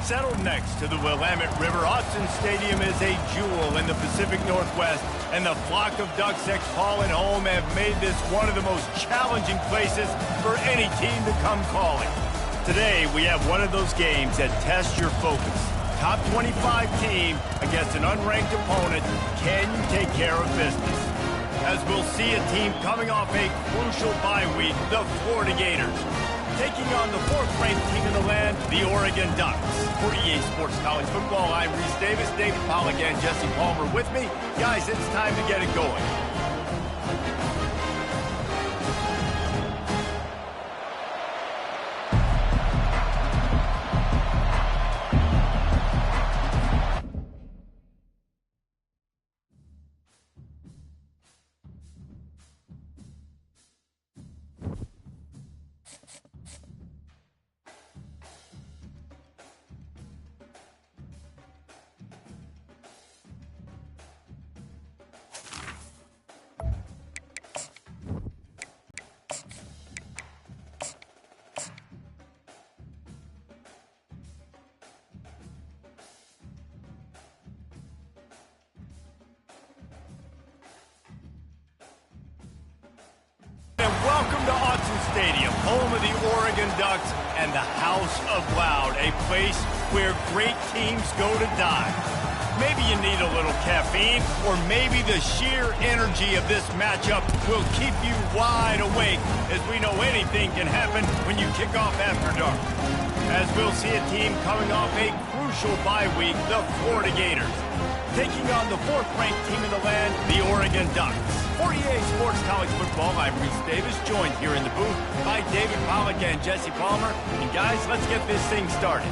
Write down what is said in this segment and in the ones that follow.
Settled next to the Willamette River, Autzen Stadium is a jewel in the Pacific Northwest, and the flock of Ducks ex-Paul home have made this one of the most challenging places for any team to come calling. Today, we have one of those games that tests your focus. Top 25 team against an unranked opponent. Can you take care of business? As we'll see a team coming off a crucial bye week, the Florida Gators, taking on the fourth-ranked team in the land, the Oregon Ducks. For EA Sports College Football, I'm Reese Davis, David Pollack, and Jesse Palmer with me. Guys, it's time to get it going. Welcome to Autzen Stadium, home of the Oregon Ducks and the House of Loud, a place where great teams go to die. Maybe you need a little caffeine, or maybe the sheer energy of this matchup will keep you wide awake, as we know anything can happen when you kick off after dark. As we'll see a team coming off a crucial bye week, the Florida Gators, taking on the fourth-ranked team in the land, the Oregon Ducks. For EA Sports College Football, I'm Reese Davis, joined here in the booth by David Pollack and Jesse Palmer. And guys, let's get this thing started.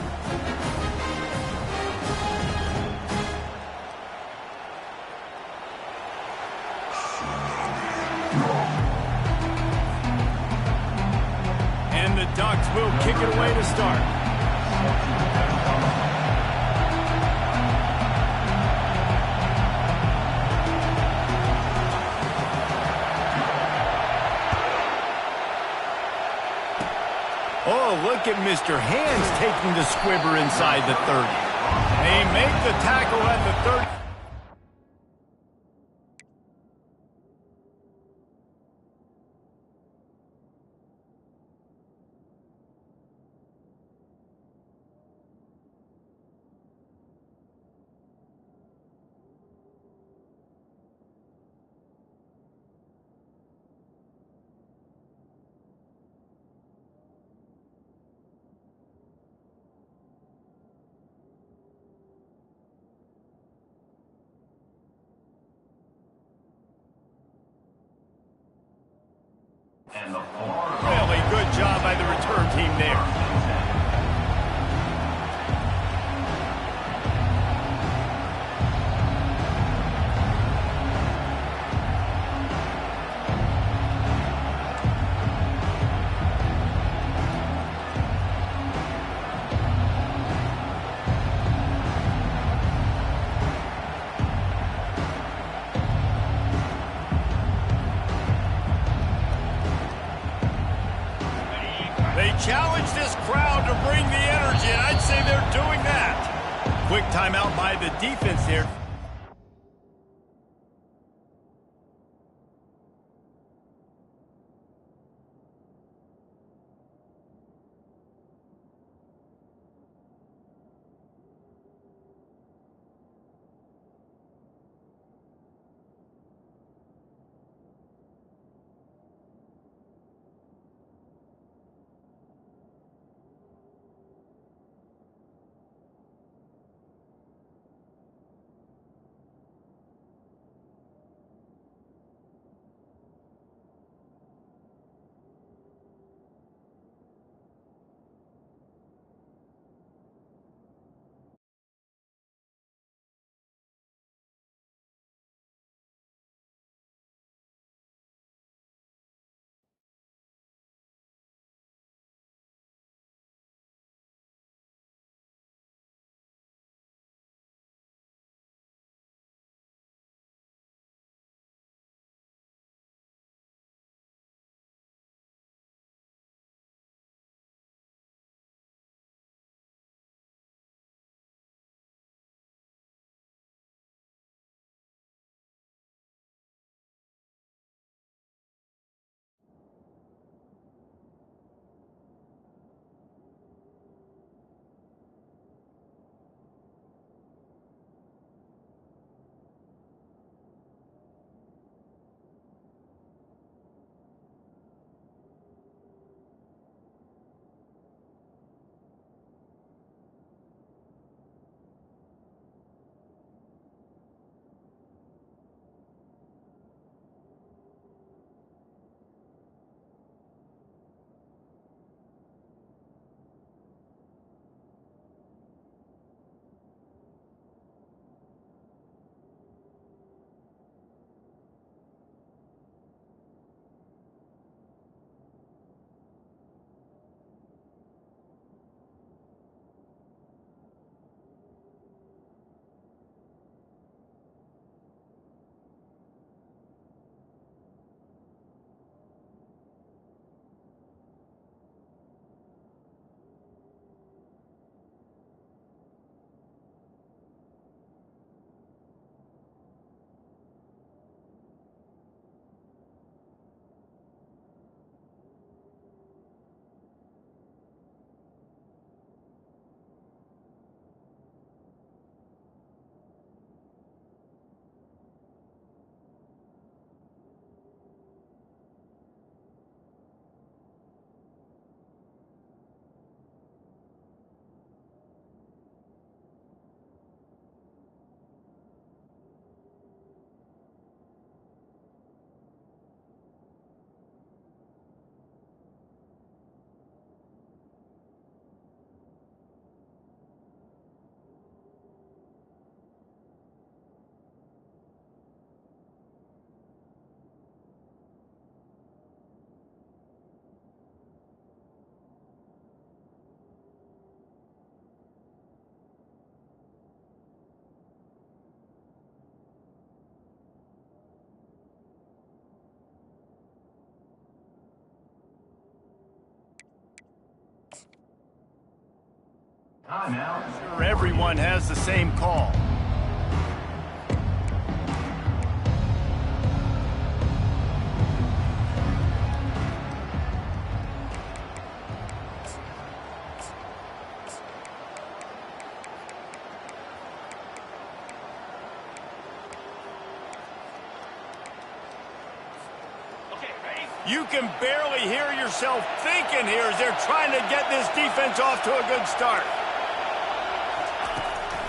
And the Ducks will kick it away to start. Oh, look at Mr. Hands taking the squibber inside the 30. They make the tackle at the 30. Really good job by the return team there. Challenge this crowd to bring the energy, and I'd say they're doing that. Quick timeout by the defense here. Sure, everyone has the same call. You can barely hear yourself thinking here as they're trying to get this defense off to a good start.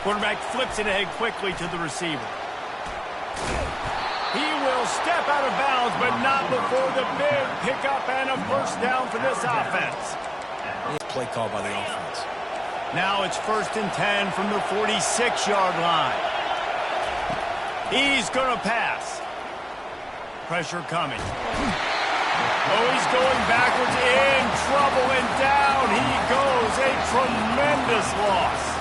Quarterback flips it ahead quickly to the receiver. He will step out of bounds, but not before the big pickup and a first down for this offense. Play call by the offense. Now it's 1st and 10 from the 46-yard line. He's going to pass. Pressure coming. Oh, he's going backwards, in trouble, and down he goes. A tremendous loss.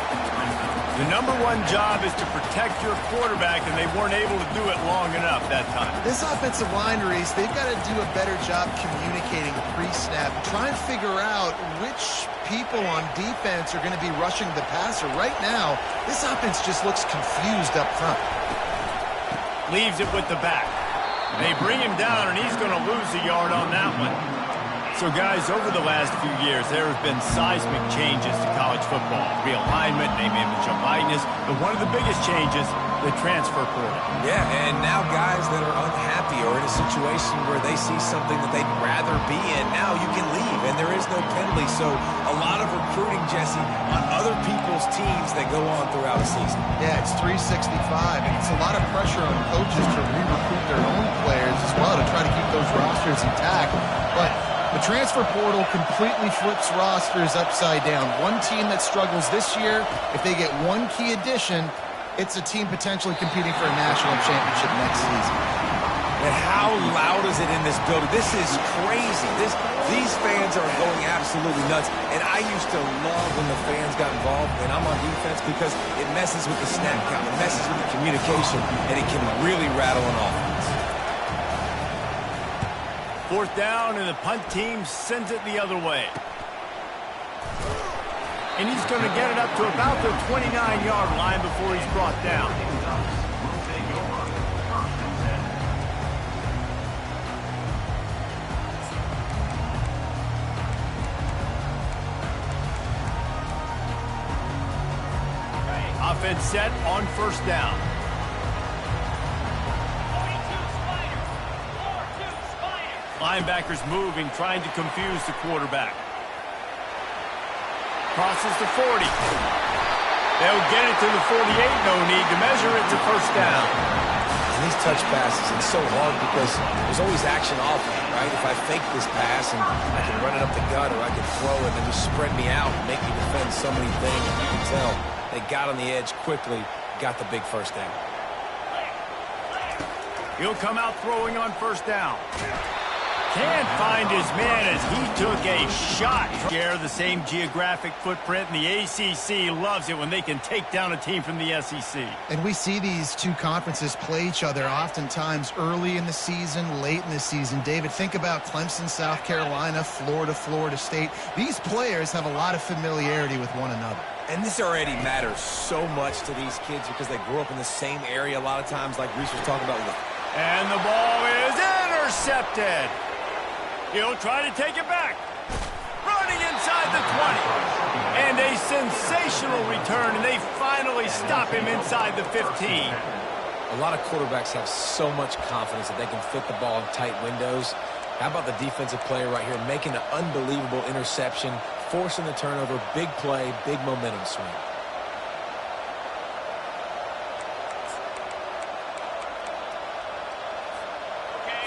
The #1 job is to protect your quarterback, and they weren't able to do it long enough that time. This offensive line, Reese, they've got to do a better job communicating pre-snap, try and figure out which people on defense are going to be rushing the passer. Right now, this offense just looks confused up front. Leaves it with the back. They bring him down, and he's going to lose a yard on that one. So, guys, over the last few years, there have been seismic changes to college football. Realignment, name, image, and likeness. But one of the biggest changes, the transfer portal. Yeah, and now guys that are unhappy or in a situation where they see something that they'd rather be in, now you can leave, and there is no penalty. So a lot of recruiting, Jesse, on other people's teams that go on throughout a season. Yeah, it's 365, and it's a lot of pressure on coaches to re-recruit their own players as well to try to keep those rosters intact. But the transfer portal completely flips rosters upside down. One team that struggles this year, if they get one key addition, it's a team potentially competing for a national championship next season. And how loud is it in this building? This is crazy. These fans are going absolutely nuts. And I used to love when the fans got involved when I'm on defense because it messes with the snap count, it messes with the communication, and it can really rattle an offense. 4th down, and the punt team sends it the other way. And he's going to get it up to about the 29-yard line before he's brought down. Offense set on 1st down. Linebackers moving, trying to confuse the quarterback. Crosses the 40. They'll get it to the 48. No need to measure it to 1st down. And these touch passes, it's so hard because there's always action off of it, right? If I fake this pass and I can run it up the gut or I can throw it and just spread me out and make me defend so many things, you can tell they got on the edge quickly, got the big 1st down. He'll come out throwing on 1st down. Can't find his man as he took a shot. Share the same geographic footprint, and the ACC loves it when they can take down a team from the SEC. And we see these two conferences play each other oftentimes early in the season, late in the season. David, think about Clemson, South Carolina, Florida, Florida State. These players have a lot of familiarity with one another. And this already matters so much to these kids because they grew up in the same area a lot of times, like Reese was talking about. And the ball is intercepted. He'll try to take it back. Running inside the 20. And a sensational return, and they finally stop him inside the 15. A lot of quarterbacks have so much confidence that they can fit the ball in tight windows. How about the defensive player right here making an unbelievable interception, forcing the turnover, big play, big momentum swing.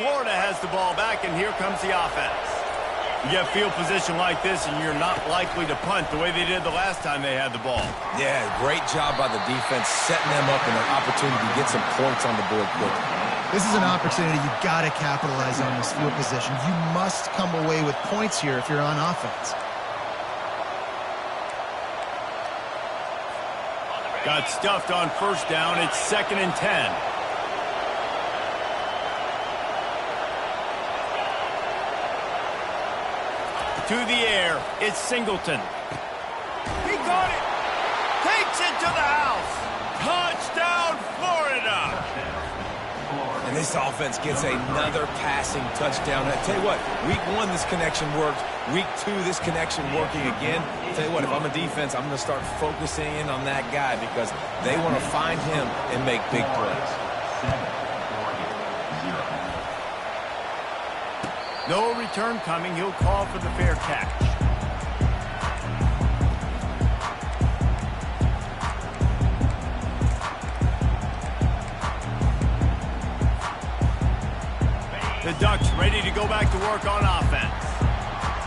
Florida has the ball back, and here comes the offense. You get field position like this, and you're not likely to punt the way they did the last time they had the ball. Yeah, great job by the defense, setting them up in an opportunity to get some points on the board quickly. This is an opportunity you've got to capitalize on this field position. You must come away with points here if you're on offense. Got stuffed on 1st down. It's 2nd and 10. To the air, it's Singleton. He got it! And this offense gets another passing touchdown. I tell you what, week 1, this connection worked. Week 2, this connection working again. I tell you what, if I'm a defense, I'm going to start focusing in on that guy because they want to find him and make big plays. No return coming. He'll call for the fair catch. The Ducks ready to go back to work on offense.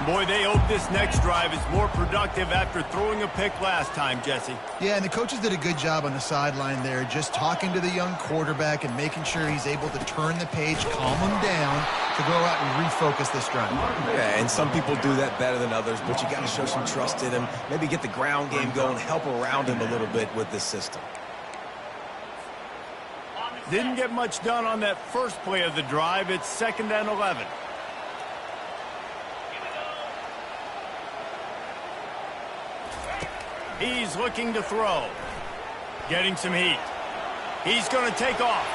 Boy, they hope this next drive is more productive after throwing a pick last time, Jesse. Yeah, and the coaches did a good job on the sideline there, just talking to the young quarterback and making sure he's able to turn the page, calm him down, to go out and refocus this drive. Yeah, and some people do that better than others, but you got to show some trust in him. Maybe get the ground game going, help around him a little bit with this system. Didn't get much done on that first play of the drive. It's 2nd and 11. He's looking to throw. Getting some heat. He's going to take off.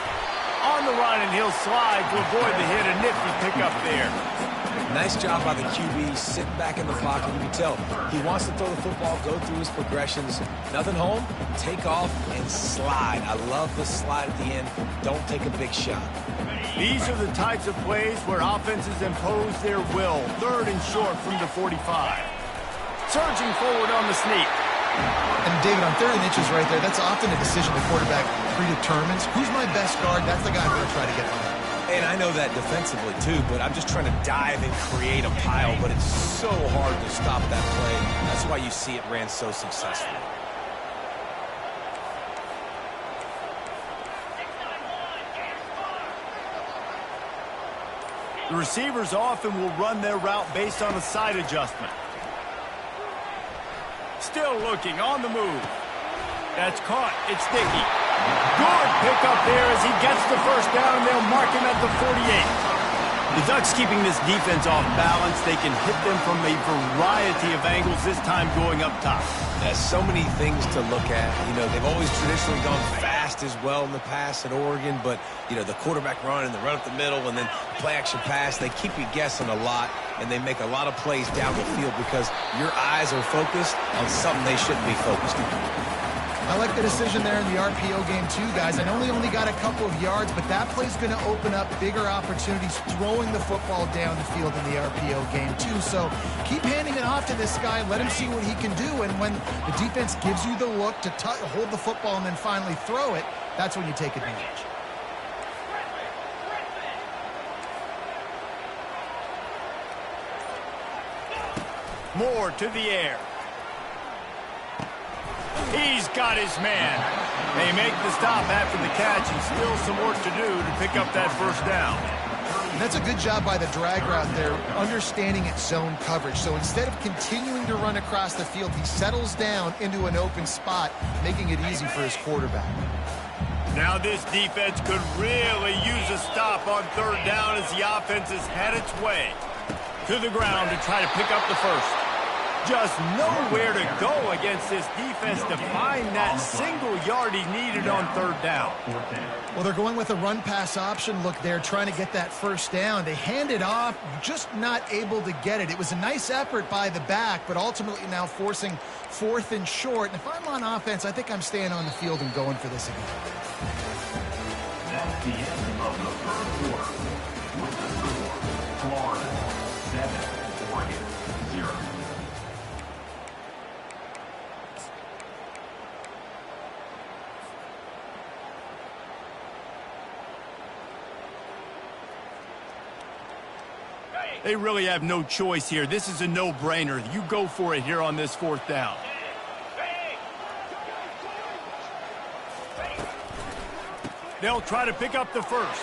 On the run, and he'll slide to avoid the hit. A nifty pickup there. Nice job by the QB, sitting back in the pocket. You can tell he wants to throw the football, go through his progressions. Nothing home, take off, and slide. I love the slide at the end. Don't take a big shot. These are the types of plays where offenses impose their will. 3rd and short from the 45. Surging forward on the sneak. And David, on 3rd and inches right there, that's often a decision the quarterback predetermines. Who's my best guard? That's the guy I'm going to try to get behind. And I know that defensively, too, but I'm just trying to dive and create a pile, but it's so hard to stop that play. That's why you see it ran so successfully. The receivers often will run their route based on a side adjustment. Still looking, on the move. That's caught. It's Dickey. Good pickup there as he gets the first down, and they'll mark him at the 48. The Ducks keeping this defense off balance. They can hit them from a variety of angles, this time going up top. There's so many things to look at. You know, they've always traditionally gone fast as well in the past at Oregon, but, you know, the quarterback run and the run up the middle and then play-action pass, they keep you guessing a lot, and they make a lot of plays down the field because your eyes are focused on something they shouldn't be focused on. I like the decision there in the RPO game too, guys. I know they only got a couple of yards, but that play's going to open up bigger opportunities throwing the football down the field in the RPO game too. So keep handing it off to this guy. Let him see what he can do. And when the defense gives you the look to hold the football and then finally throw it, that's when you take advantage. Moore to the air. He's got his man. They make the stop after the catch, and still some work to do to pick up that first down. And that's a good job by the drag route there, understanding its zone coverage. So instead of continuing to run across the field, he settles down into an open spot, making it easy for his quarterback. Now this defense could really use a stop on 3rd down as the offense has had its way. To the ground to try to pick up the first. Just nowhere to go against this defense to find that single yard he needed on 3rd down. Well, they're going with a run-pass option look there, trying to get that first down. They hand it off, just not able to get it. It was a nice effort by the back, but ultimately now forcing 4th and short. And if I'm on offense, I think I'm staying on the field and going for this again. That's the end of the 3rd quarter. With the score, Florida 7, Oregon 0. They really have no choice here. This is a no-brainer. You go for it here on this 4th down. They'll try to pick up the first.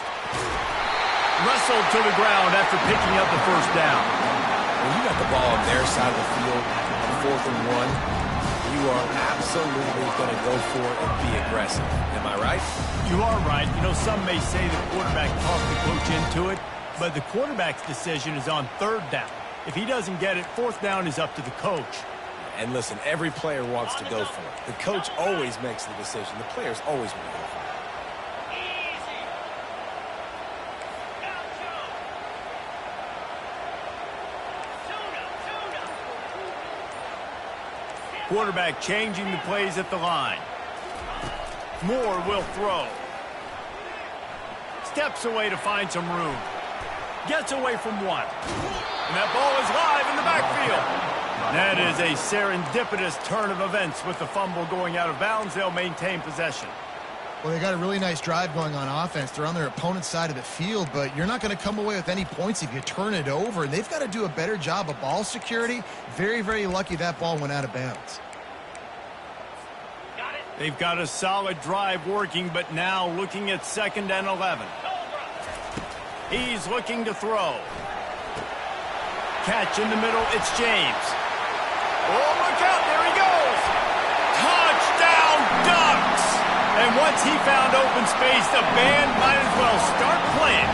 Wrestled to the ground after picking up the first down. When you got the ball on their side of the field, 4th and 1, you are absolutely going to go for it and be aggressive. Am I right? You are right. You know, some may say the quarterback talked the coach into it, but the quarterback's decision is on 3rd down. If he doesn't get it, 4th down is up to the coach. And listen, every player wants to go for it. The coach always makes the decision. The players always want to go for it. Quarterback changing the plays at the line. Moore will throw. Steps away to find some room. Gets away from one. And that ball is live in the backfield. That is a serendipitous turn of events with the fumble going out of bounds. They'll maintain possession. Well, they got a really nice drive going on offense. They're on their opponent's side of the field, but you're not going to come away with any points if you turn it over. And they've got to do a better job of ball security. Very, very lucky that ball went out of bounds. They've got a solid drive working, but now looking at 2nd and 11. He's looking to throw. Catch in the middle, it's James. Oh, look out, there he goes! Touchdown, Ducks! And once he found open space, the band might as well start playing.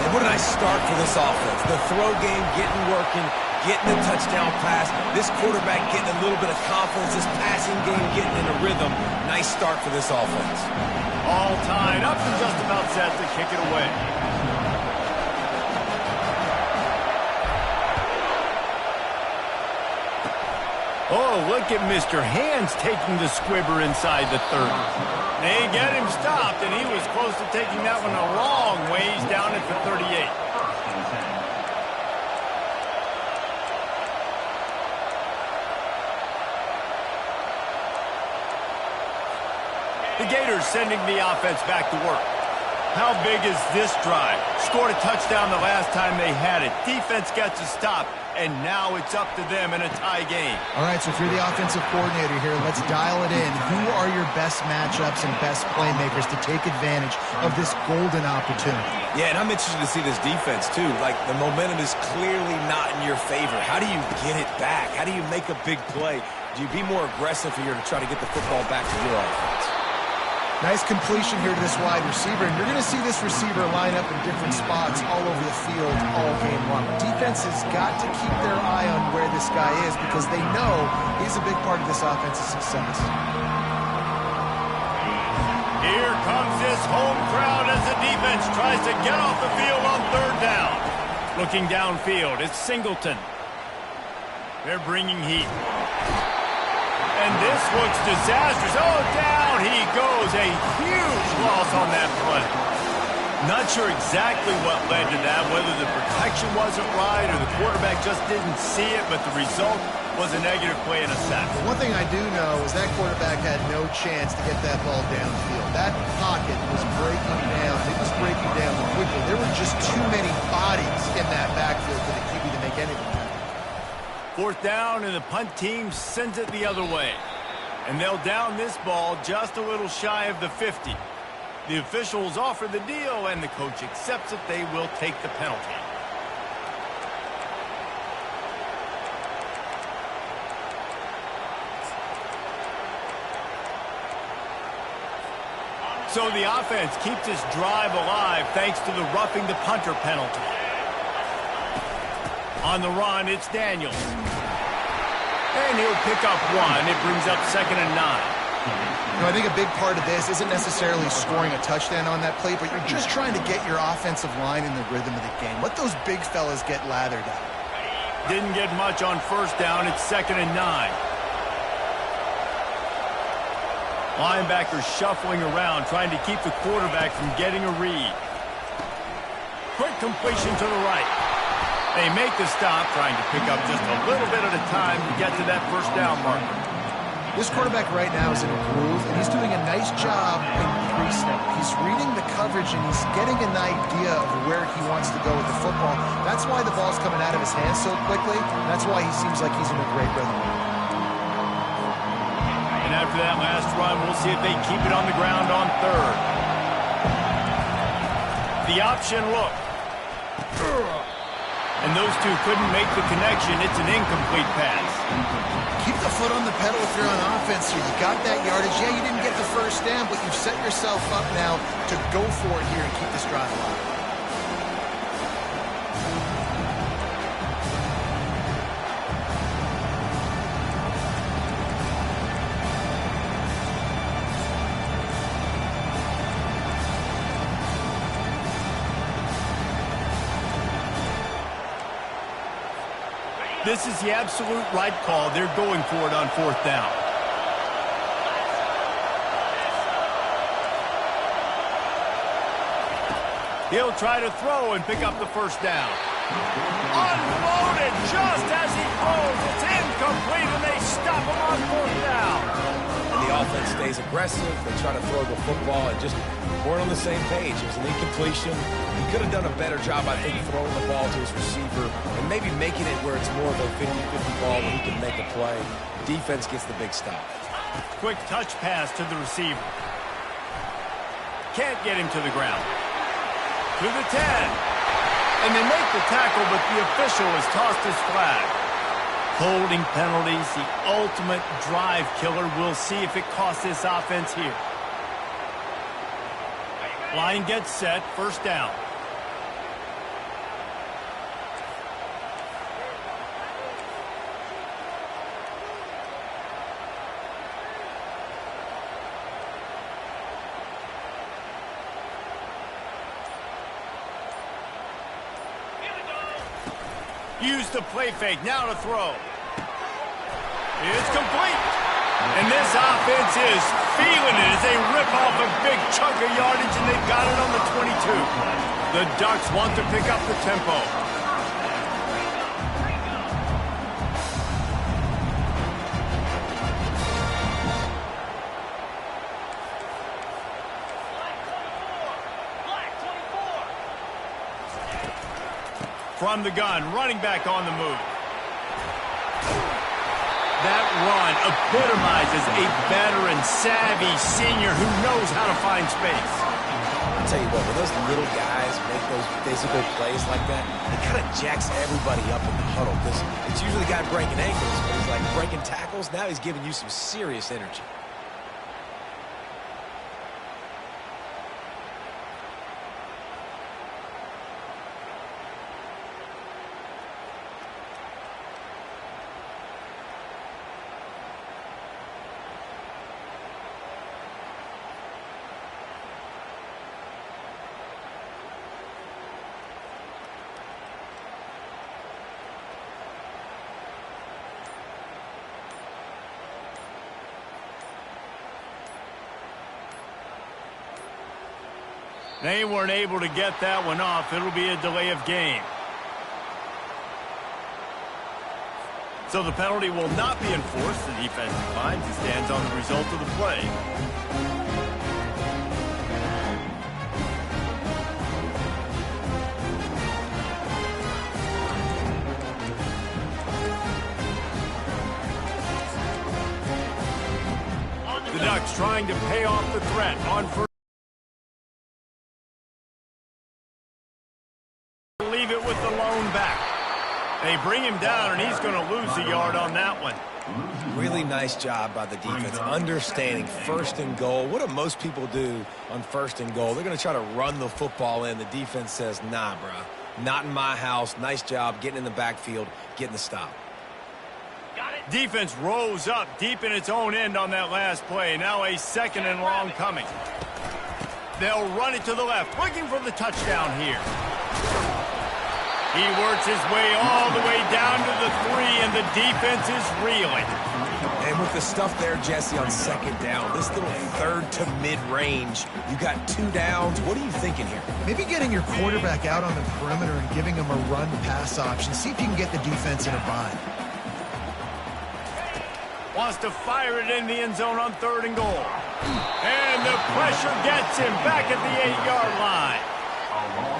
And what a nice start for this offense. The throw game getting working, getting the touchdown pass. This quarterback getting a little bit of confidence. This passing game getting in a rhythm. Nice start for this offense. All tied up and just about set to kick it away. Oh, look at Mr. Hands taking the squibber inside the 30. They get him stopped, and he was close to taking that one a long ways down at the 38. The Gators sending the offense back to work. How big is this drive? Scored a touchdown the last time they had it. Defense gets a stop, and now it's up to them in a tie game. All right, so if you're the offensive coordinator here, let's dial it in. Who are your best matchups and best playmakers to take advantage of this golden opportunity? Yeah, and I'm interested to see this defense, too. Like, the momentum is clearly not in your favor. How do you get it back? How do you make a big play? Do you be more aggressive here to try to get the football back to your offense? Nice completion here to this wide receiver, and you're going to see this receiver line up in different spots all over the field all game long. Defense has got to keep their eye on where this guy is because they know he's a big part of this offense's success. Here comes this home crowd as the defense tries to get off the field on 3rd down. Looking downfield, it's Singleton. They're bringing heat. And this looks disastrous. Oh, down he goes. A huge loss on that play. Not sure exactly what led to that, whether the protection wasn't right or the quarterback just didn't see it, but the result was a negative play and a sack. One thing I do know is that quarterback had no chance to get that ball downfield. That pocket was breaking down. It was breaking down quickly. There were just too many bodies in that backfield for the QB to make anything happen. 4th down, and the punt team sends it the other way. And they'll down this ball just a little shy of the 50. The officials offer the deal, and the coach accepts it. They will take the penalty. So the offense keeps this drive alive thanks to the roughing the punter penalty. On the run, it's Daniels. And he'll pick up 1. It brings up 2nd and 9. You know, I think a big part of this isn't necessarily scoring a touchdown on that play, but you're just trying to get your offensive line in the rhythm of the game. Let those big fellas get lathered up. Didn't get much on 1st down. It's 2nd and 9. Linebackers shuffling around, trying to keep the quarterback from getting a read. Quick completion to the right. They make the stop, trying to pick up just a little bit at a time to get to that 1st down marker. This quarterback right now is in a groove, and he's doing a nice job in pre-snap. He's reading the coverage, and he's getting an idea of where he wants to go with the football. That's why the ball's coming out of his hands so quickly, and that's why he seems like he's in a great rhythm. And after that last run, we'll see if they keep it on the ground on 3rd. The option look. And those two couldn't make the connection. It's an incomplete pass. Keep the foot on the pedal if you're on offense here. You got that yardage. Yeah, you didn't get the 1st down, but you've set yourself up now to go for it here and keep this drive alive. This is the absolute right call. They're going for it on 4th down. He'll try to throw and pick up the 1st down. Unloaded just as he throws. It's incomplete, and they stop him on 4th down. And the offense stays aggressive. They try to throw the football and just weren't on the same page. It was an incompletion. He could have done a better job, I think, throwing the ball to his receiver and maybe making it where it's more of a 50-50 ball where he can make a play. Defense gets the big stop. Quick touch pass to the receiver. Can't get him to the ground. To the 10. And they make the tackle, but the official has tossed his flag. Holding penalties, the ultimate drive killer. We'll see if it costs this offense here. Line gets set, 1st down. Use the play fake, now to throw. It's complete. And this offense is feeling it as they rip off a big chunk of yardage, and they've got it on the 22. The Ducks want to pick up the tempo. From the gun, running back on the move. That run epitomizes a veteran, savvy senior who knows how to find space. I'll tell you what, when those little guys make those physical plays like that, it kind of jacks everybody up in the huddle because it's usually the guy breaking ankles, but he's like breaking tackles. Now he's giving you some serious energy. They weren't able to get that one off. It'll be a delay of game. So the penalty will not be enforced. The defense declines and stands on the result of the play. The Ducks trying to pay off the threat on first. Leave it with the lone back. They bring him down, and he's going to lose a yard on that one. Really nice job by the defense, understanding 1st and goal. What do most people do on 1st and goal? They're going to try to run the football in. The defense says, nah, bro, not in my house. Nice job getting in the backfield, getting the stop. Defense rose up deep in its own end on that last play. Now a 2nd and long coming. They'll run it to the left, looking for the touchdown here. He works his way all the way down to the 3, and the defense is reeling. And with the stuff there, Jesse, on 2nd down, this little 3rd to mid-range, you got 2 downs. What are you thinking here? Maybe getting your quarterback out on the perimeter and giving him a run-pass option. See if you can get the defense in a bind. Wants to fire it in the end zone on 3rd and goal. And the pressure gets him back at the 8-yard line.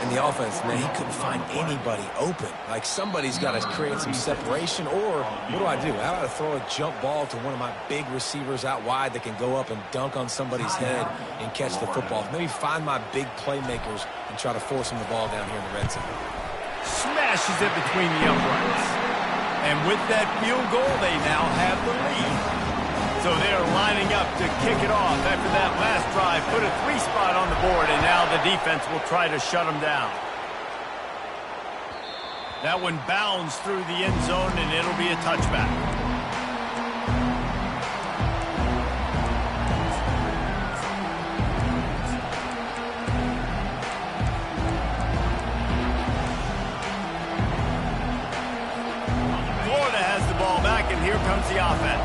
And the offense, man, he couldn't find anybody open. Like, somebody's got to create some separation, or what do? I How do I throw a jump ball to one of my big receivers out wide that can go up and dunk on somebody's head and catch the football? Maybe find my big playmakers and try to force them the ball down here in the red zone. Smashes it between the uprights. And with that field goal, they now have the lead. So they're lining up to kick it off after that last drive. Put a 3 spot on the board, and now the defense will try to shut them down. That one bounds through the end zone, and it'll be a touchback. and here comes the offense.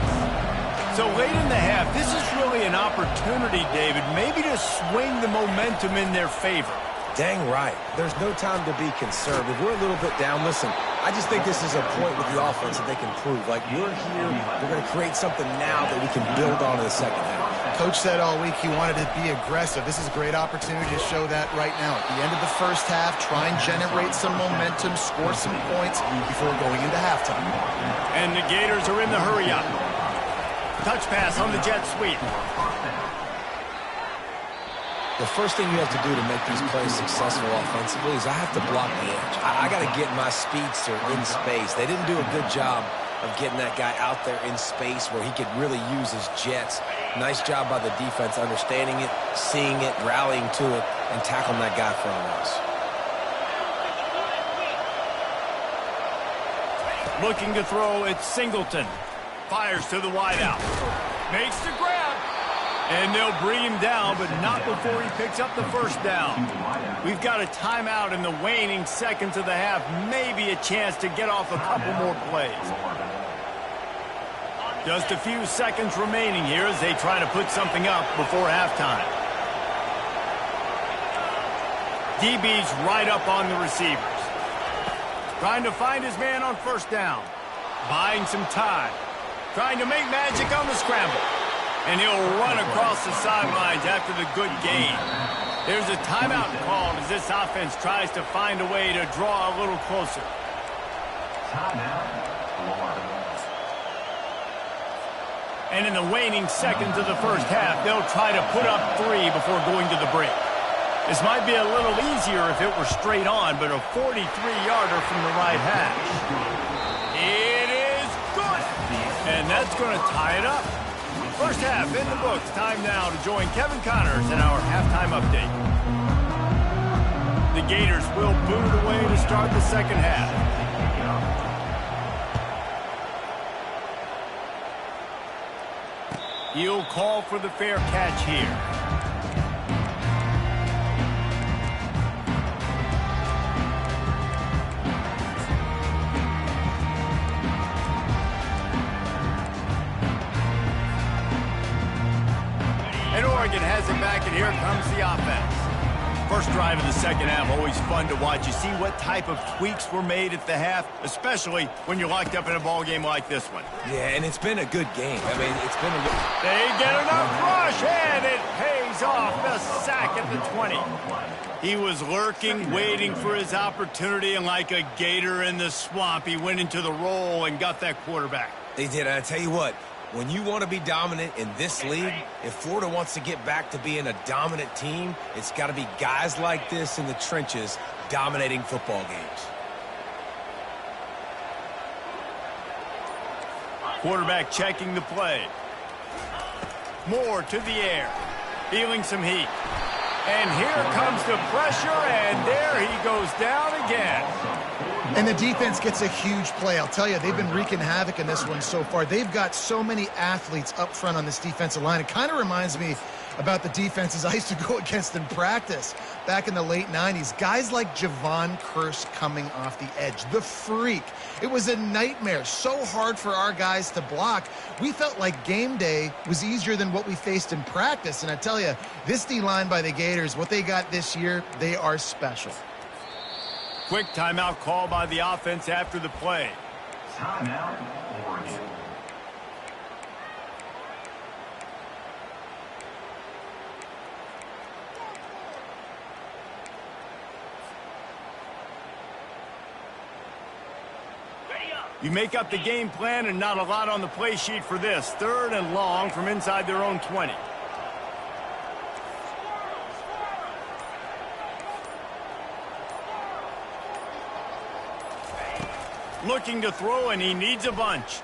So late in the half, this is really an opportunity, David, maybe to swing the momentum in their favor. Dang right. There's no time to be concerned. If we're a little bit down, listen, I just think this is a point with the offense that they can prove. Like, we're here, we're going to create something now that we can build on in the second half. Coach said all week he wanted to be aggressive. This is a great opportunity to show that right now. At the end of the first half, try and generate some momentum, score some points before going into halftime. And the Gators are in the hurry up. Touch pass on the jet sweep. The first thing you have to do to make these plays successful offensively is I have to block the edge. I got to get my speedster in space. They didn't do a good job of getting that guy out there in space where he could really use his jets. Nice job by the defense understanding it, seeing it, rallying to it, and tackling that guy for a loss. Looking to throw, it's Singleton. Fires to the wideout. Makes the grab. And they'll bring him down, but not before he picks up the first down. We've got a timeout in the waning seconds of the half. Maybe a chance to get off a couple more plays. Just a few seconds remaining here as they try to put something up before halftime. DB's right up on the receivers. Trying to find his man on first down. Buying some time. Trying to make magic on the scramble. And he'll run across the sidelines after the good gain. There's a timeout called as this offense tries to find a way to draw a little closer. And in the waning seconds of the first half, they'll try to put up 3 before going to the break. This might be a little easier if it were straight on, but a 43-yarder from the right hash. It is good! And that's going to tie it up. First half in the books. Time now to join Kevin Connors in our halftime update. The Gators will boot it away to start the second half. He'll call for the fair catch here. Oregon has it back, and here comes the offense. First drive of the second half, always fun to watch. You see what type of tweaks were made at the half, especially when you're locked up in a ball game like this one. Yeah, and it's been a good game. I mean, it's been a good... They get enough rush, and it pays off. The sack at the 20. He was lurking, waiting for his opportunity, and like a gator in the swamp, he went into the roll and got that quarterback. They did, and I tell you what, when you want to be dominant in this league, if Florida wants to get back to being a dominant team, it's got to be guys like this in the trenches dominating football games. Quarterback checking the play. Moore to the air. Feeling some heat. And here comes the pressure, and there he goes down again. And the defense gets a huge play. I'll tell you, they've been wreaking havoc in this one so far. They've got so many athletes up front on this defensive line. It kind of reminds me about the defenses I used to go against in practice back in the late 90s. Guys like Javon Curse coming off the edge. The freak. It was a nightmare. So hard for our guys to block. We felt like game day was easier than what we faced in practice. And I tell you, this D-line by the Gators, what they got this year, they are special. Quick timeout call by the offense after the play. Timeout, Oregon. You make up the game plan and not a lot on the play sheet for this. 3rd and long from inside their own 20. Looking to throw, and he needs a bunch.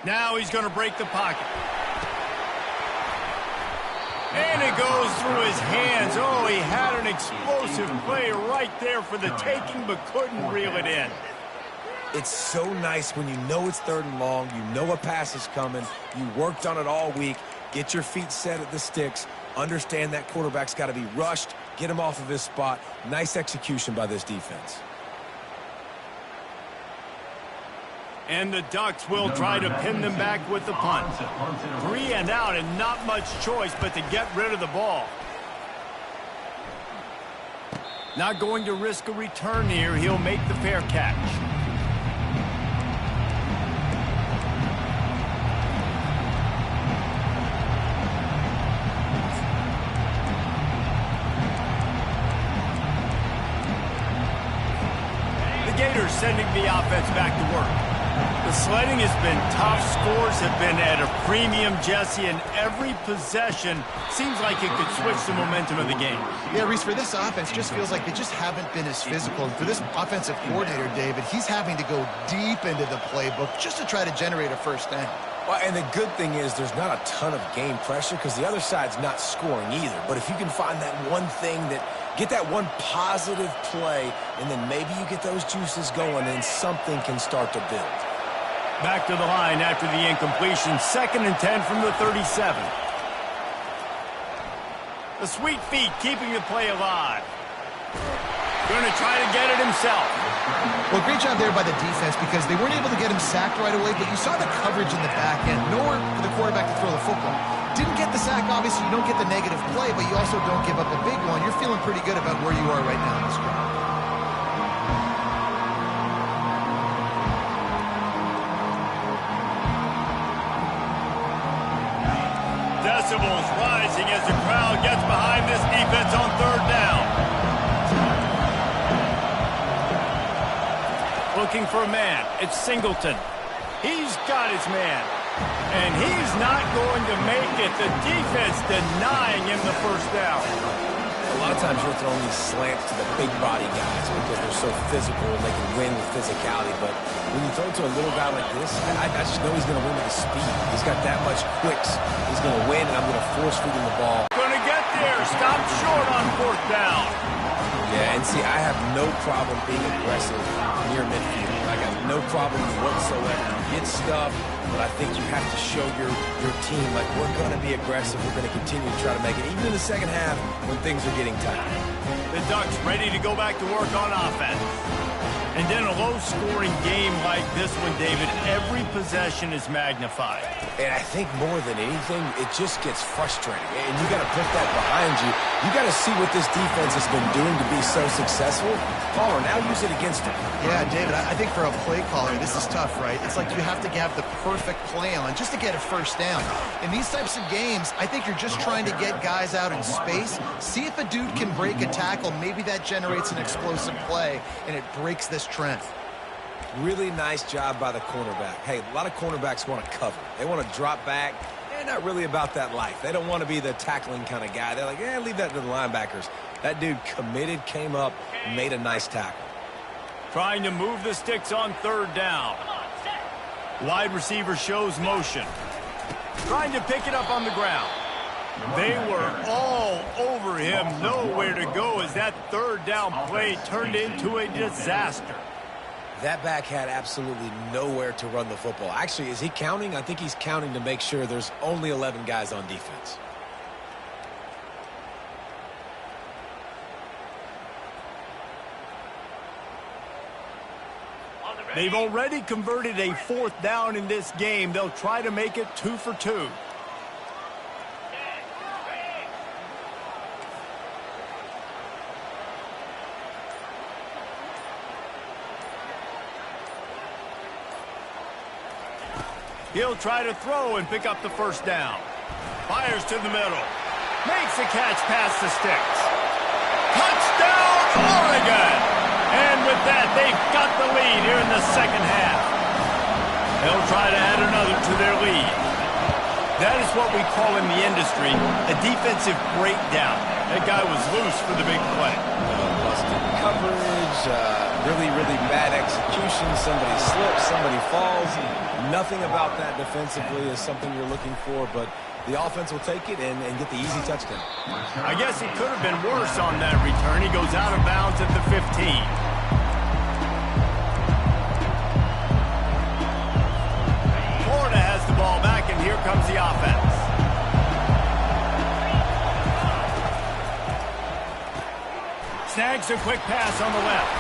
Now he's going to break the pocket. And it goes through his hands. Oh, he had an explosive play right there for the taking, but couldn't reel it in. It's so nice when you know it's 3rd and long, you know a pass is coming, you worked on it all week, get your feet set at the sticks, understand that quarterback's got to be rushed, get him off of his spot. Nice execution by this defense. And the Ducks will try to pin them back with the punt. 3 and out, and not much choice but to get rid of the ball. Not going to risk a return here. He'll make the fair catch. The Gators sending the offense back to work. The sledding has been tough. Scores have been at a premium, Jesse, and every possession seems like it could switch the momentum of the game. Yeah, Reese, for this offense, just feels like they just haven't been as physical. And for this offensive coordinator, David, he's having to go deep into the playbook just to try to generate a first down. Well, and the good thing is there's not a ton of game pressure because the other side's not scoring either. But if you can find that one thing get that one positive play, and then maybe you get those juices going, and something can start to build. Back to the line after the incompletion. 2nd and 10 from the 37. The sweet feet keeping the play alive. Going to try to get it himself. Well, great job there by the defense because they weren't able to get him sacked right away, but you saw the coverage in the back end. Nowhere for the quarterback to throw the football. Didn't get the sack, obviously. You don't get the negative play, but you also don't give up a big one. You're feeling pretty good about where you are right now in this drive. Decibels rising as the crowd gets behind this defense on 3rd down. Looking for a man. It's Singleton. He's got his man. And he's not going to make it. The defense denying him the first down. A lot of times you're throwing these slants to the big body guys because they're so physical and they can win with physicality. But when you throw to a little guy like this, I just know he's going to win with his speed. He's got that much quicks. He's going to win, and I'm going to force feed him the ball. Going to get there. Stop short on 4th down. Yeah, and see, I have no problem being aggressive near midfield. I got no problem whatsoever. You get stuff, but I think you have to show your team, like, we're going to be aggressive. We're going to continue to try to make it, even in the second half when things are getting tight. The Ducks ready to go back to work on offense. And in a low-scoring game like this one, David, every possession is magnified. And I think more than anything, it just gets frustrating. And you got to put that behind you. You got to see what this defense has been doing to be so successful. Caller, now use it against them. Yeah, David, I think for a play caller, this is tough, right? It's like you have to have the perfect play on just to get a first down. In these types of games, I think you're just trying to get guys out in space, see if a dude can break a tackle. Maybe that generates an explosive play, and it breaks this trend. Really nice job by the cornerback. Hey, a lot of cornerbacks want to cover. They want to drop back. They're not really about that life. They don't want to be the tackling kind of guy. They're like, yeah, leave that to the linebackers. That dude committed, came up, made a nice tackle. Trying to move the sticks on 3rd down. Wide receiver shows motion. Trying to pick it up on the ground. They were all over him. Nowhere to go as that 3rd down play turned into a disaster. That back had absolutely nowhere to run the football. Actually, is he counting? I think he's counting to make sure there's only 11 guys on defense. They've already converted a 4th down in this game. They'll try to make it 2 for 2. He'll try to throw and pick up the first down. Fires to the middle. Makes the catch past the sticks. Touchdown, Oregon! And with that, they've got the lead here in the second half. They'll try to add another to their lead. That is what we call in the industry a defensive breakdown. That guy was loose for the big play. Busted coverage, really, really bad execution. Somebody slips, somebody falls. Nothing about that defensively is something you're looking for, but the offense will take it and get the easy touchdown. I guess it could have been worse on that return. He goes out of bounds at the 15. Florida has the ball back, and here comes the offense. Snags a quick pass on the left.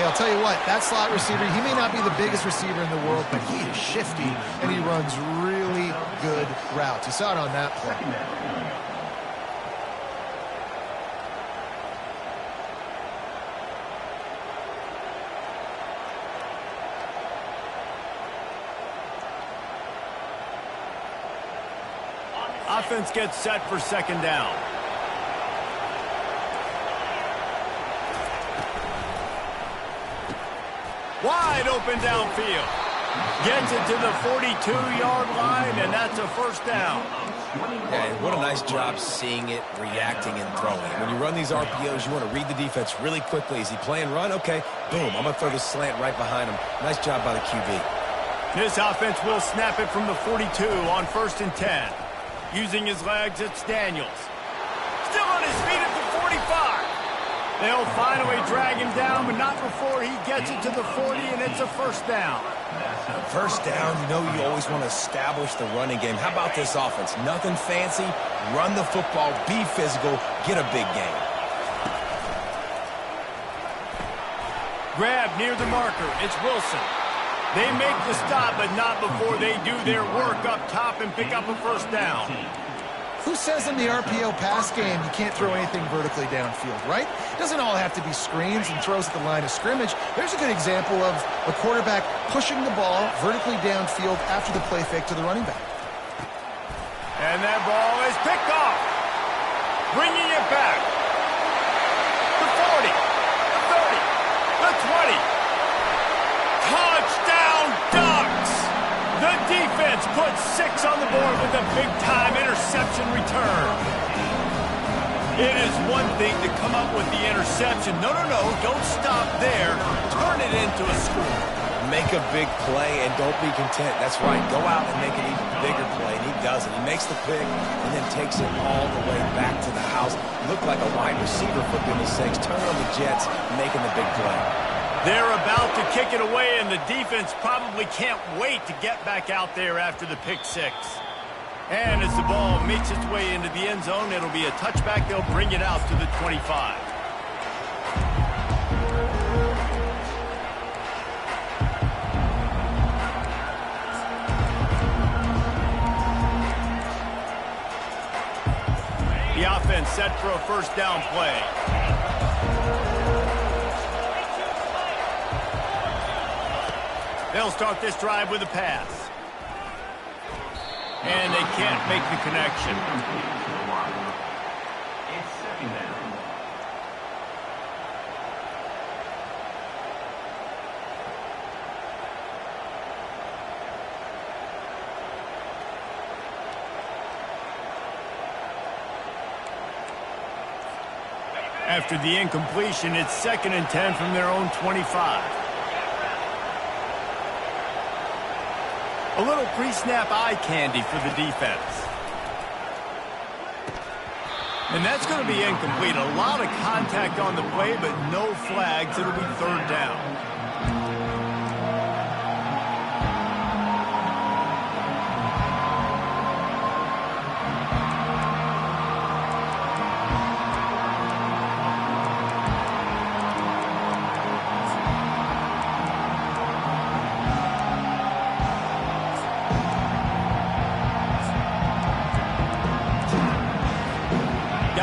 Hey, I'll tell you what, that slot receiver, he may not be the biggest receiver in the world, but he is shifty, and he runs really good routes. You saw it on that play. Offense gets set for second down. Wide open downfield. Gets it to the 42-yard line, and that's a first down. Yeah, and what a nice job seeing it, reacting, and throwing. When you run these RPOs, you want to read the defense really quickly. Is he playing run? Okay, boom, I'm going to throw the slant right behind him. Nice job by the QB. This offense will snap it from the 42 on 1st and 10. Using his legs, it's Daniels. Still on his feet at the 45. They'll finally drag him down, but not before he gets it to the 40, and it's a first down. First down, you know you always want to establish the running game. How about this offense? Nothing fancy. Run the football, be physical, get a big gain. Grab near the marker. It's Wilson. They make the stop, but not before they do their work up top and pick up a first down. Who says in the RPO pass game you can't throw anything vertically downfield, right? It doesn't all have to be screens and throws at the line of scrimmage. There's a good example of a quarterback pushing the ball vertically downfield after the play fake to the running back. And that ball is picked off. Bringing it back. The 40, the 30, the 20. Touchdown Ducks! The defense puts 6 on the board with a big-time interception return. It is one thing to come up with the interception. No, don't stop there. Turn it into a score. Make a big play and don't be content. That's right. Go out and make an even bigger play, and he does it. He makes the pick and then takes it all the way back to the house. Look like a wide receiver, for goodness sakes. Turn on the Jets, making the big play. They're about to kick it away, and the defense probably can't wait to get back out there after the pick 6. And as the ball makes its way into the end zone, it'll be a touchback. They'll bring it out to the 25. The offense set for a first down play. They'll start this drive with a pass. And they can't make the connection. It's second down. After the incompletion, it's 2nd and 10 from their own 25. A little pre-snap eye candy for the defense. And that's going to be incomplete. A lot of contact on the play, but no flags. It'll be 3rd down.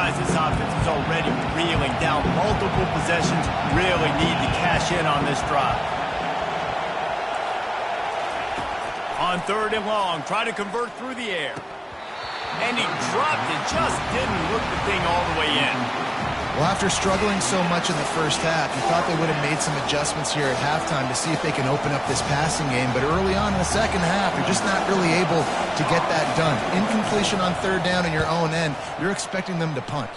This offense is already reeling down multiple possessions. Really need to cash in on this drive. On 3rd and long, try to convert through the air. And he dropped it, just didn't look the thing all the way in. Well, after struggling so much in the first half, you thought they would have made some adjustments here at halftime to see if they can open up this passing game. But early on in the second half, you're just not really able to get that done. Incompletion on 3rd down in your own end, you're expecting them to punt.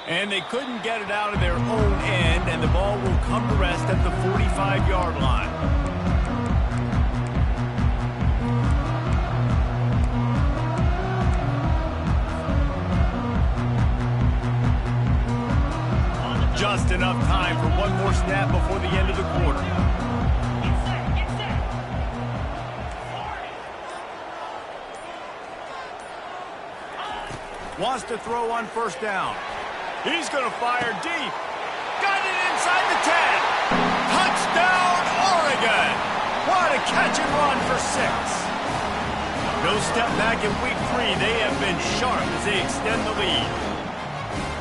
And they couldn't get it out of their own end, and the ball will come to rest at the 45-yard line. Just enough time for one more snap before the end of the quarter. Wants to throw on 1st down. He's going to fire deep. Got it inside the 10. Touchdown, Oregon. What a catch and run for 6. No step back in week 3. They have been sharp as they extend the lead.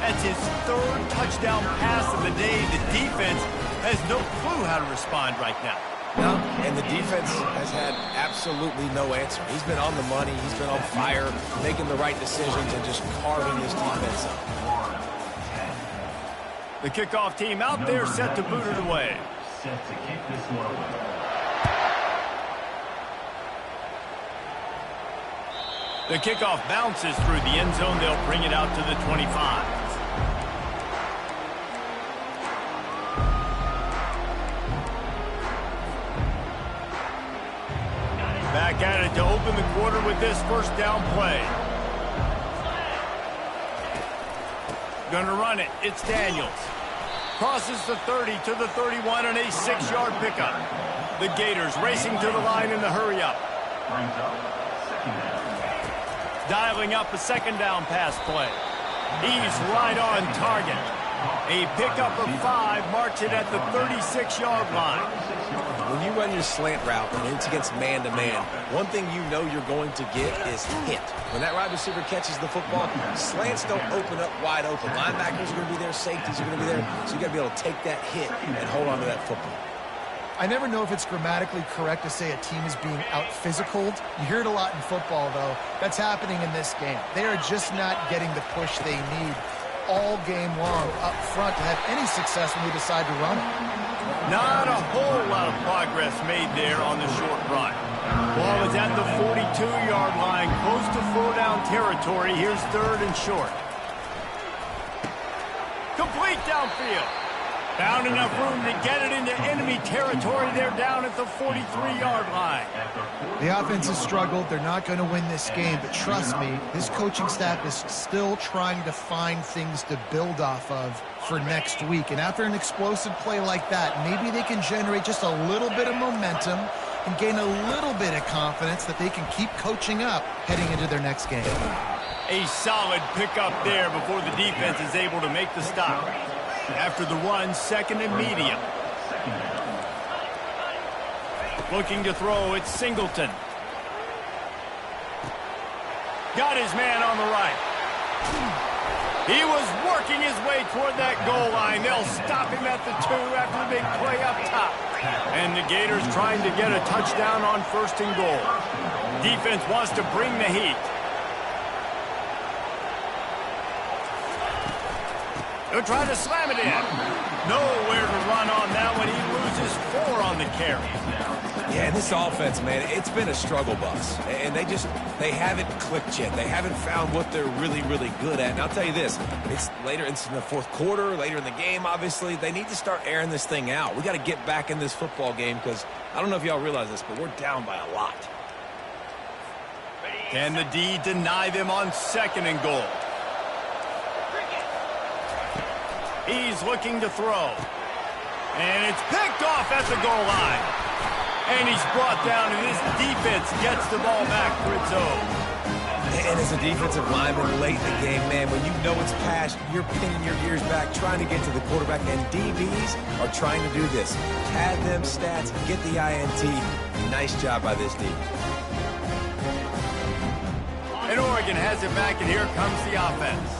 That's his 3rd touchdown pass of the day. The defense has no clue how to respond right now. No, and the defense has had absolutely no answer. He's been on the money. He's been on fire, making the right decisions and just carving his defense up. The kickoff team out there set to boot it away. Set to kick this one away. The kickoff bounces through the end zone. They'll bring it out to the 25. Back at it to open the quarter with this first down play. Gonna run it. It's Daniels. Crosses the 30 to the 31 and a 6-yard pickup. The Gators racing to the line in the hurry-up. Brings up second down. Dialing up a second down pass play. He's right on target. A pickup of 5 marks it at the 36-yard line. When you run your slant route and it's against man-to-man, one thing you know you're going to get is hit. When that wide receiver catches the football, slants don't open up wide open. Linebackers are going to be there, safeties are going to be there, so you got to be able to take that hit and hold on to that football. I never know if it's grammatically correct to say a team is being out-physicaled. You hear it a lot in football, though. That's happening in this game. They are just not getting the push they need all game long up front to have any success when they decide to run it. Not a whole lot of progress made there on the short run. Ball is at the 42-yard line, close to full down territory. Here's 3rd and short. Complete downfield. Found enough room to get it into enemy territory. They're down at the 43-yard line. The offense has struggled. They're not going to win this game, but trust me, this coaching staff is still trying to find things to build off of for next week. And after an explosive play like that, maybe they can generate just a little bit of momentum and gain a little bit of confidence that they can keep coaching up heading into their next game. A solid pickup there before the defense is able to make the stop. After the run, 2nd and medium. Looking to throw, it's Singleton. Got his man on the right. He was working his way toward that goal line. They'll stop him at the 2 after the big play up top. And the Gators trying to get a touchdown on 1st and goal. Defense wants to bring the heat. He'll try to slam it in. Nowhere to run on that one. He loses 4 on the carry. Yeah, and this offense, man, it's been a struggle bus. And they haven't clicked yet. They haven't found what they're really, really good at. And I'll tell you this, it's in the 4th quarter, later in the game, obviously. They need to start airing this thing out. We got to get back in this football game because I don't know if y'all realize this, but we're down by a lot. Can the D deny them on 2nd and goal? He's looking to throw. And it's picked off at the goal line. And he's brought down, and his defense gets the ball back for its own. And as a defensive lineman late in the game, man, when you know it's past, you're pinning your ears back, trying to get to the quarterback, and DBs are trying to do this. Pad them stats, get the INT. Nice job by this D. And Oregon has it back, and here comes the offense.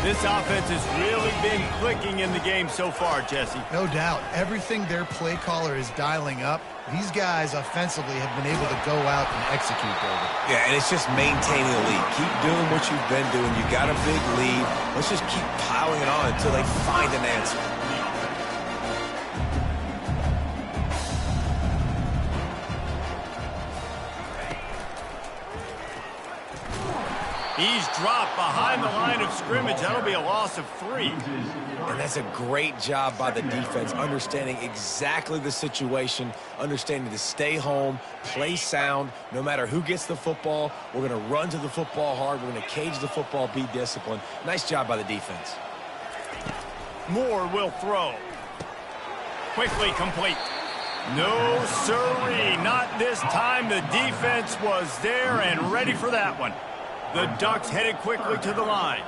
This offense has really been clicking in the game so far, Jesse. No doubt. Everything their play caller is dialing up, these guys offensively have been able to go out and execute, David. Yeah, and it's just maintaining the lead. Keep doing what you've been doing. You got a big lead. Let's just keep piling it on until they find an answer. He's dropped behind the line of scrimmage. That'll be a loss of 3. And that's a great job by the defense, understanding exactly the situation, understanding to stay home, play sound. No matter who gets the football, we're going to run to the football hard. We're going to cage the football, be disciplined. Nice job by the defense. Moore will throw. Quickly complete. No, sirree, not this time. The defense was there and ready for that one. The Ducks headed quickly to the line.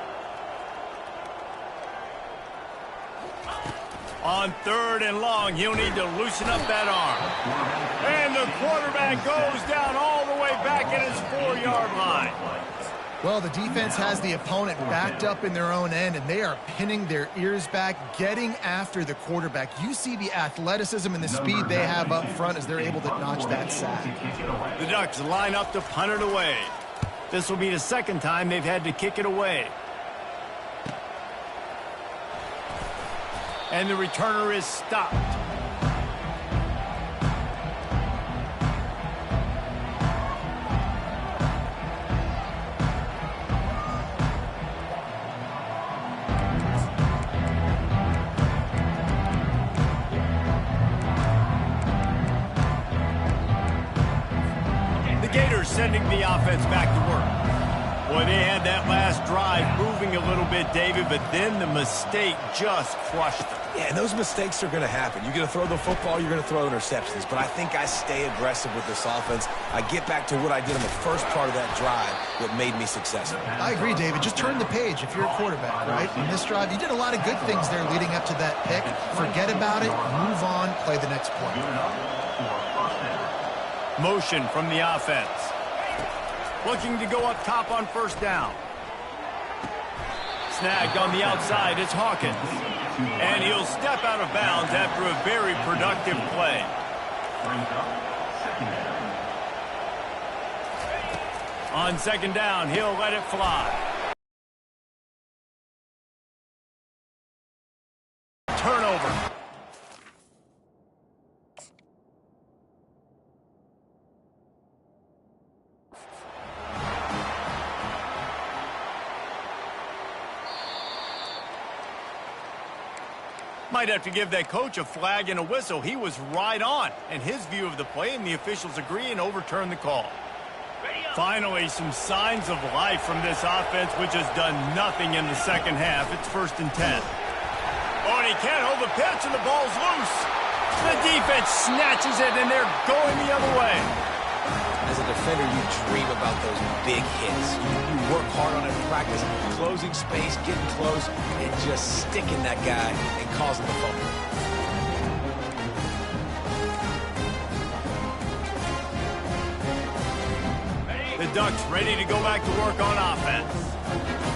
On 3rd and long, he'll need to loosen up that arm. And the quarterback goes down all the way back at his 4-yard line. Well, the defense has the opponent backed up in their own end, and they are pinning their ears back, getting after the quarterback. You see the athleticism and the speed they have up front as they're able to notch that sack. The Ducks line up to punt it away. This will be the second time they've had to kick it away. And the returner is stopped. Sending the offense back to work. Boy, they had that last drive moving a little bit, David, but then the mistake just crushed them. Yeah, and those mistakes are going to happen. You're going to throw the football, you're going to throw interceptions, but I think I stay aggressive with this offense. I get back to what I did in the first part of that drive that made me successful. I agree, David. Just turn the page if you're a quarterback, right? In this drive, you did a lot of good things there leading up to that pick. Forget about it, move on, play the next play. Motion from the offense. Looking to go up top on 1st down. Snagged on the outside, it's Hawkins. And he'll step out of bounds after a very productive play. On 2nd down, he'll let it fly. Turnover. Might have to give that coach a flag and a whistle. He was right on in his view of the play, and the officials agree and overturn the call. Finally, some signs of life from this offense, which has done nothing in the second half. It's 1st and 10. Oh, and he can't hold the pitch, and the ball's loose. The defense snatches it, and they're going the other way. As a defender, you dream about those big hits. You work hard on it in practice, closing space, getting close, and just sticking that guy and causing the fumble. The Ducks ready to go back to work on offense.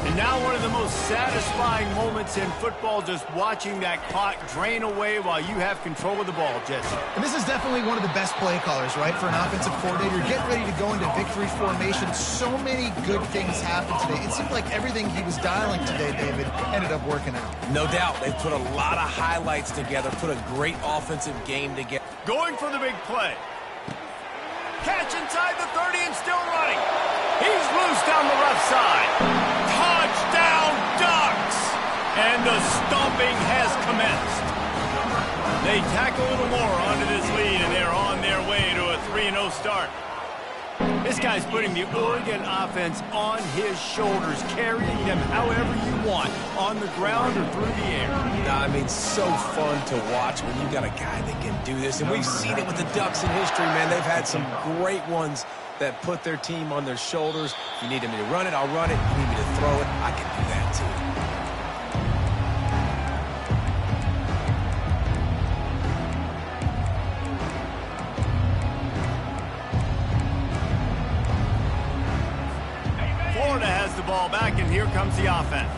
And now one of the most satisfying moments in football, just watching that clock drain away while you have control of the ball, Jesse. And this is definitely one of the best play callers, right, for an offensive coordinator. Getting ready to go into victory formation. So many good things happened today. It seemed like everything he was dialing today, David, ended up working out. No doubt. They put a lot of highlights together, put a great offensive game together. Going for the big play. Catch inside the 30 and still running. He's loose down the left side. Touchdown, Ducks! And the stomping has commenced. They tack a little more onto this lead, and they're on their way to a 3-0 start. This guy's putting the Oregon offense on his shoulders, carrying them however you want, on the ground or through the air. I mean, so fun to watch when you got a guy that can do this. And we've seen it with the Ducks in history, man. They've had some great ones that put their team on their shoulders. If you need me to run it, I'll run it. If you need me to throw it, I can do that too. Florida has the ball back, and here comes the offense.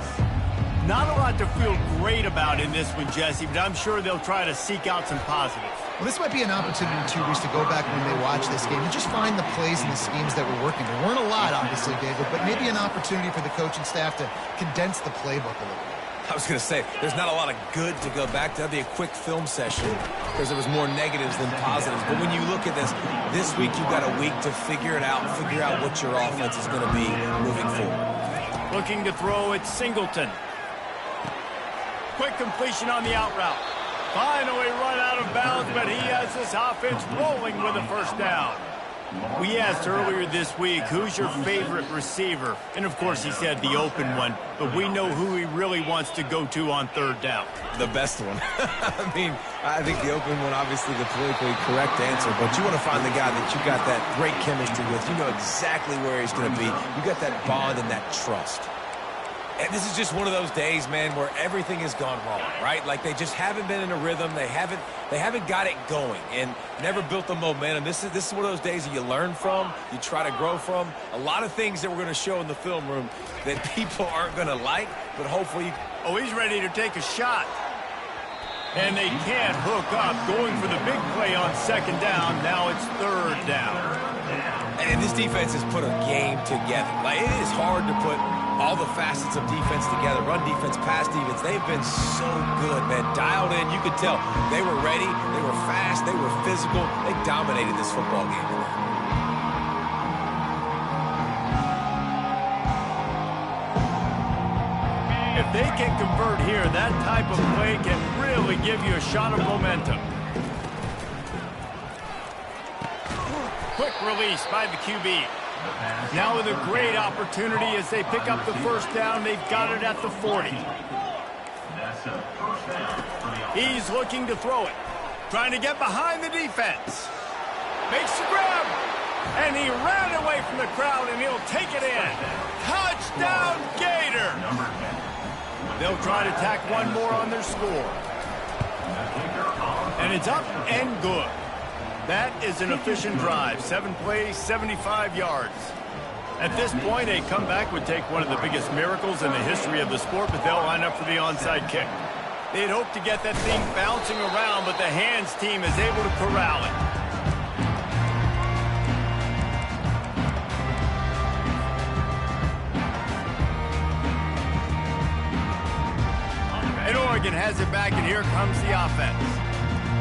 Not a lot to feel great about in this one, Jesse, but I'm sure they'll try to seek out some positives. Well, this might be an opportunity, too, Reese, to go back when they watch this game and just find the plays and the schemes that were working. There weren't a lot, obviously, David, but maybe an opportunity for the coaching staff to condense the playbook a little bit. I was going to say, there's not a lot of good to go back to. That'd be a quick film session because there was more negatives than positives. But when you look at this week you've got a week to figure it out, figure out what your offense is going to be moving forward. Looking to throw it, Singleton. Quick completion on the out route. Finally run out of bounds, but he has this offense rolling with a 1st down. We asked earlier this week, who's your favorite receiver? And, of course, he said the open one, but we know who he really wants to go to on 3rd down. The best one. I mean, I think the open one, obviously the politically correct answer, but you want to find the guy that you got that great chemistry with. You know exactly where he's going to be. You got that bond and that trust. And this is just one of those days, man, where everything has gone wrong, right? Like they just haven't been in a rhythm. They haven't got it going and never built the momentum. This is one of those days that you learn from, you try to grow from. A lot of things that we're going to show in the film room that people aren't going to like, but hopefully. Oh, he's ready to take a shot. And they can't hook up, going for the big play on second down. Now it's third down. And this defense has put a game together. Like, it is hard to put all the facets of defense together. Run defense, pass defense. They've been so good, man. Dialed in. You could tell they were ready. They were fast. They were physical. They dominated this football game today. If they can convert here, that type of play can really give you a shot of momentum. Quick release by the QB. Now with a great opportunity as they pick up the first down. They've got it at the 40. He's looking to throw it. Trying to get behind the defense. Makes the grab. And he ran away from the crowd, and he'll take it in. Touchdown, Gator! They'll try to tack one more on their score. And it's up and good. That is an efficient drive. 7 plays, 75 yards. At this point, a comeback would take one of the biggest miracles in the history of the sport, but they'll line up for the onside kick. They'd hoped to get that thing bouncing around, but the hands team is able to corral it. And Oregon has it back, and here comes the offense.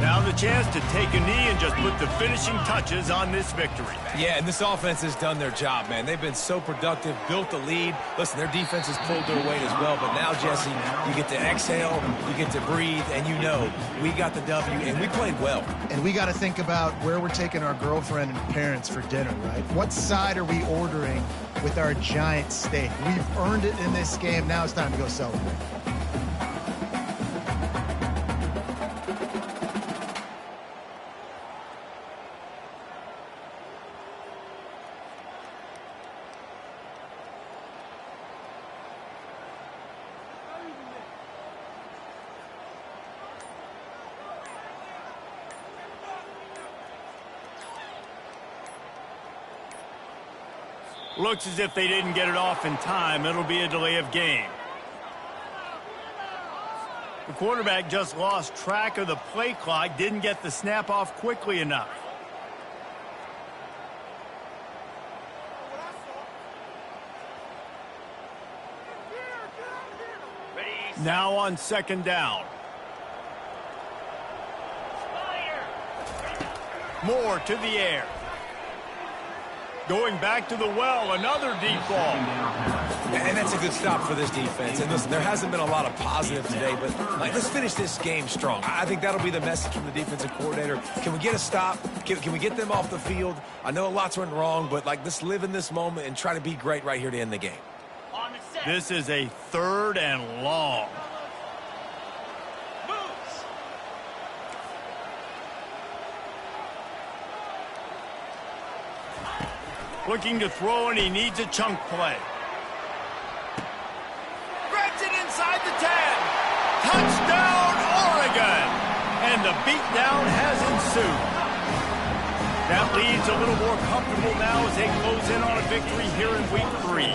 Now the chance to take a knee and just put the finishing touches on this victory. Yeah, and this offense has done their job, man. They've been so productive, built the lead. Listen, their defense has pulled their weight as well. But now, Jesse, you get to exhale, you get to breathe, and you know we got the W, and we played well. And we got to think about where we're taking our girlfriend and parents for dinner, right? What side are we ordering with our giant steak? We've earned it in this game. Now it's time to go celebrate. Looks as if they didn't get it off in time. It'll be a delay of game. The quarterback just lost track of the play clock, didn't get the snap off quickly enough. Now on second down. Moore to the air. Going back to the well, another deep ball. And that's a good stop for this defense. And listen, there hasn't been a lot of positive today, but let's finish this game strong. I think that'll be the message from the defensive coordinator. Can we get a stop? Can we get them off the field? I know lots went wrong, but let's live in this moment and try to be great right here to end the game. This is a third and long. Looking to throw, and he needs a chunk play. Grabs it inside the 10. Touchdown, Oregon! And the beatdown has ensued. That leads a little more comfortable now as they close in on a victory here in week 3.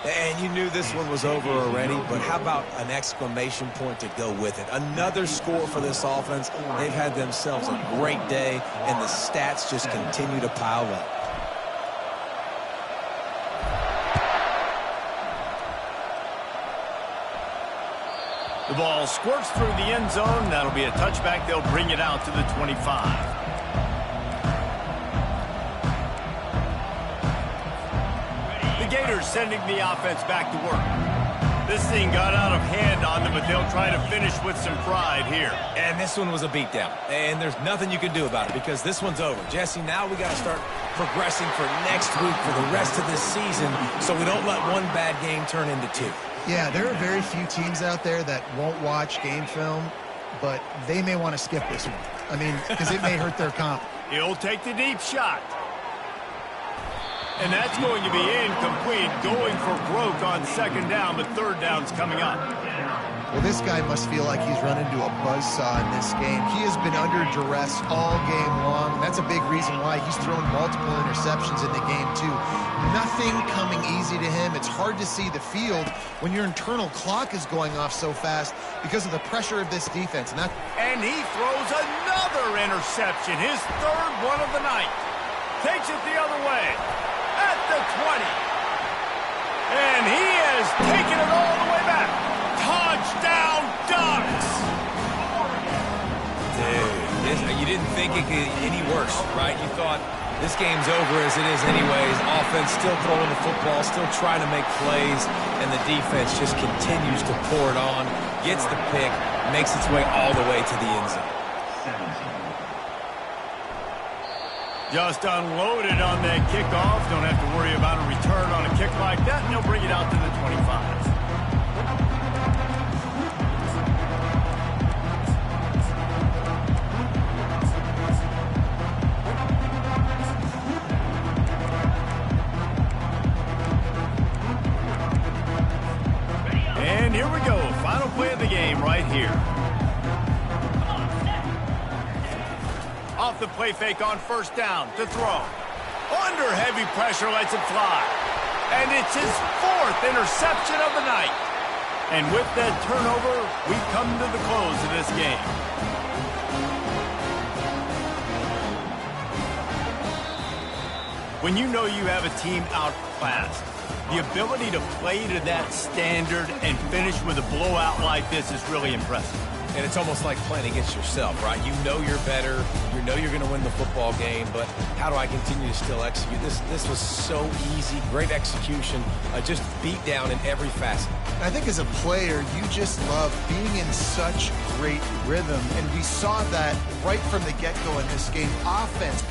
And you knew this one was over already, but how about an exclamation point to go with it? Another score for this offense. They've had themselves a great day, and the stats just continue to pile up. The ball squirts through the end zone. That'll be a touchback. They'll bring it out to the 25. The Gators sending the offense back to work. This thing got out of hand on them, but they'll try to finish with some pride here. And this one was a beatdown. And there's nothing you can do about it because this one's over. Jesse, now we got to start progressing for next week for the rest of this season so we don't let one bad game turn into 2. Yeah, there are very few teams out there that won't watch game film, but they may want to skip this one. I mean, because it may hurt their comp. He'll take the deep shot. And that's going to be incomplete, going for broke on second down, but third down's coming up. Well, this guy must feel like he's run into a buzzsaw in this game. He has been under duress all game long. That's a big reason why he's thrown multiple interceptions in the game, too. Nothing coming easy to him. It's hard to see the field when your internal clock is going off so fast because of the pressure of this defense. And he throws another interception, his third one of the night. Takes it the other way at the 20. And he has taken it all the way back. Touchdown, Ducks! Dude, you didn't think it could get any worse, right? You thought this game's over as it is anyways. Offense still throwing the football, still trying to make plays, and the defense just continues to pour it on, gets the pick, makes its way all the way to the end zone. Just unloaded on that kickoff. Don't have to worry about a return on a kick like that, and he'll bring it out to the 25. And here we go. Final play of the game right here. Off the play fake on first down to throw. Under heavy pressure, lets it fly. And it's his fourth interception of the night. And with that turnover, we come to the close of this game. When you know you have a team outclassed, the ability to play to that standard and finish with a blowout like this is really impressive. And it's almost like playing against yourself, right? You know you're better. You know you're going to win the football game, but how do I continue to still execute? This was so easy. Great execution. Just beat down in every facet. I think as a player, you just love being in such great rhythm, and we saw that right from the get-go in this game. Offense